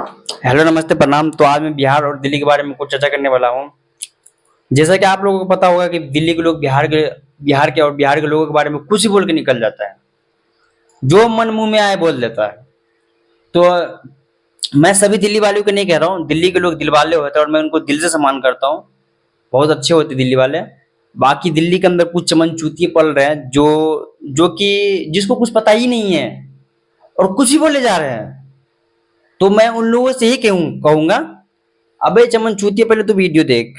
Hello, नमस्ते, प्रणाम। तो आज मैं बिहार और दिल्ली के बारे में कुछ चर्चा करने वाला हूँ। जैसा कि आप लोगों को पता होगा कि दिल्ली के लोग बिहार के और बिहार के लोगों के बारे में कुछ ही बोल के निकल जाता है, जो मन मुंह में आए बोल देता है। तो मैं सभी दिल्ली वालों को नहीं कह रहा हूँ, दिल्ली के लोग दिल वाले होते हैं और मैं उनको दिल से सम्मान करता हूँ। बहुत अच्छे होते दिल्ली वाले। बाकी दिल्ली के अंदर कुछ चमन चूतिए पल रहे हैं जो कि जिसको कुछ पता ही नहीं है और कुछ ही बोले जा रहे हैं। तो मैं उन लोगों से ही कहूंगा, अबे चमन चूतिए, पहले तो वीडियो देख,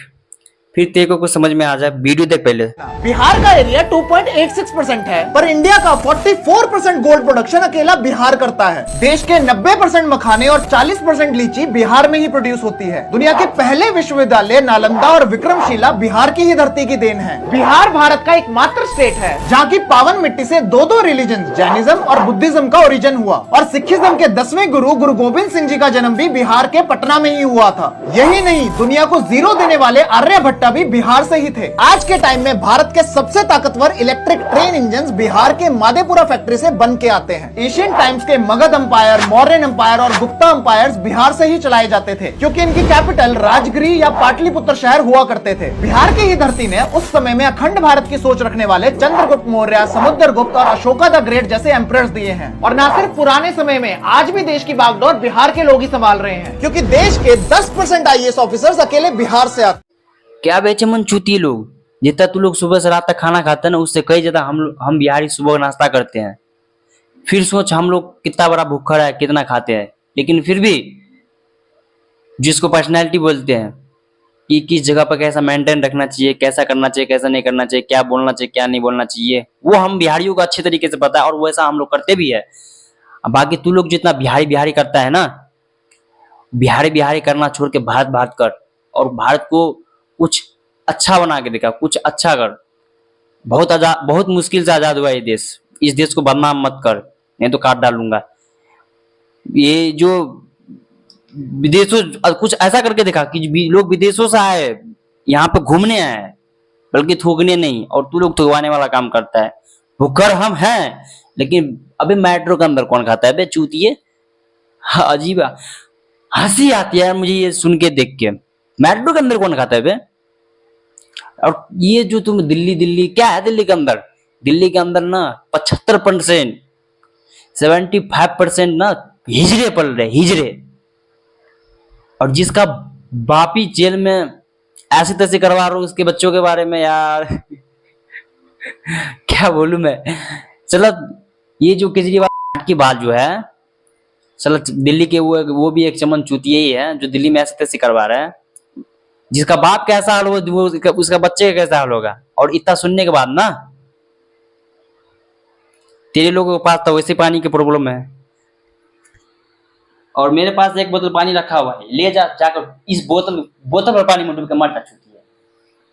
फिर तेरे को कुछ समझ में आ जाए। वीडियो देख पहले। बिहार का एरिया 2.86% है, पर इंडिया का 44% गोल्ड प्रोडक्शन अकेला बिहार करता है। देश के 90% मखाने और 40% लीची बिहार में ही प्रोड्यूस होती है। दुनिया के पहले विश्वविद्यालय नालंदा और विक्रमशिला बिहार की ही धरती की देन है। बिहार भारत का एकमात्र स्टेट है जहाँ की पावन मिट्टी से दो रिलीजन जैनिज्म और बुद्धिज्म का ओरिजिन हुआ, और सिखिज्म के 10वें गुरु गुरु गोविंद सिंह जी का जन्म भी बिहार के पटना में ही हुआ था। यही नहीं, दुनिया को जीरो देने वाले आर्यभट्ट भी बिहार से ही थे। आज के टाइम में भारत के सबसे ताकतवर इलेक्ट्रिक ट्रेन इंजन्स बिहार के माधेपुरा फैक्ट्री से बन के आते हैं। एशियन टाइम्स के मगध अंपायर, मौर्यन अंपायर और गुप्ता अंपायर्स बिहार से ही चलाए जाते थे, क्योंकि इनकी कैपिटल राजगिरी या पाटलिपुत्र शहर हुआ करते थे। बिहार की ही धरती ने उस समय में अखंड भारत की सोच रखने वाले चंद्रगुप्त मौर्य, समुद्रगुप्त और अशोका द ग्रेट जैसे एम्परर्स दिए हैं। और न सिर्फ पुराने समय में, आज भी देश की बागडोर बिहार के लोग ही संभाल रहे हैं, क्योंकि देश के 10% IAS ऑफिसर्स अकेले बिहार से आते। क्या बेचे मन चूतिए लोग, जितना तू लोग सुबह से रात तक खाना खाते हैं ना, उससे कई ज्यादा हम बिहारी सुबह नाश्ता करते हैं। फिर सोच हम लोग कितना बड़ा भूखा है, कितना खाते हैं। लेकिन फिर भी जिसको पर्सनैलिटी बोलते हैं कि किस जगह पर कैसा मेंटेन रखना चाहिए, कैसा करना चाहिए, कैसा नहीं करना चाहिए, क्या बोलना चाहिए, क्या नहीं बोलना चाहिए, वो हम बिहारियों को अच्छे तरीके से पता है और वैसा हम लोग करते भी है। बाकी तू लोग जितना बिहारी बिहारी करता है ना, बिहारी बिहारी करना छोड़ के भारत भारत कर और भारत को कुछ अच्छा बना के देखा, कुछ अच्छा कर। बहुत मुश्किल से आजाद हुआ ये देश। इस देश को बदनाम मत कर, नहीं तो काट डालूंगा। ये जो विदेशों कुछ ऐसा करके देखा कि लोग विदेशों से आए, यहाँ पे घूमने आए, बल्कि थूकने नहीं। और तू लोग थुकवाने वाला काम करता है। भूखर हम हैं, लेकिन अभी मेट्रो के अंदर कौन खाता है बे चूतिए। अजीब हंसी आती है मुझे ये सुन के, देख के। मेट्रो के अंदर कौन खाता है बे? और ये जो तुम दिल्ली क्या है दिल्ली के अंदर? दिल्ली के अंदर ना 75%, 75% ना हिजड़े पल रहे, हिजड़े। और जिसका बापी जेल में ऐसे तैसे करवा रहा हूं उसके बच्चों के बारे में, यार क्या बोलूं मैं। चलो, ये जो केजरीवाल की बात जो है, चलो दिल्ली के वो भी एक चमन चूतिए ही है जो दिल्ली में ऐसे तैसे करवा रहे हैं। जिसका बाप कैसा हाल हो, उसका बच्चे का कैसा हाल होगा। और इतना सुनने के बाद ना, तेरे लोगों के पास तो वैसे पानी की प्रॉब्लम है और मेरे पास एक बोतल पानी रखा हुआ है, ले जा जाकर इस बोतल पर पानी में डूब के मर जा चुकी है।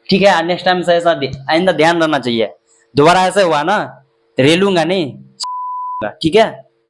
ठीक है, नेक्स्ट टाइम से ऐसा आइंदा ध्यान रखना चाहिए। दोबारा ऐसा हुआ ना तो रेलूंगा नहीं, ठीक है।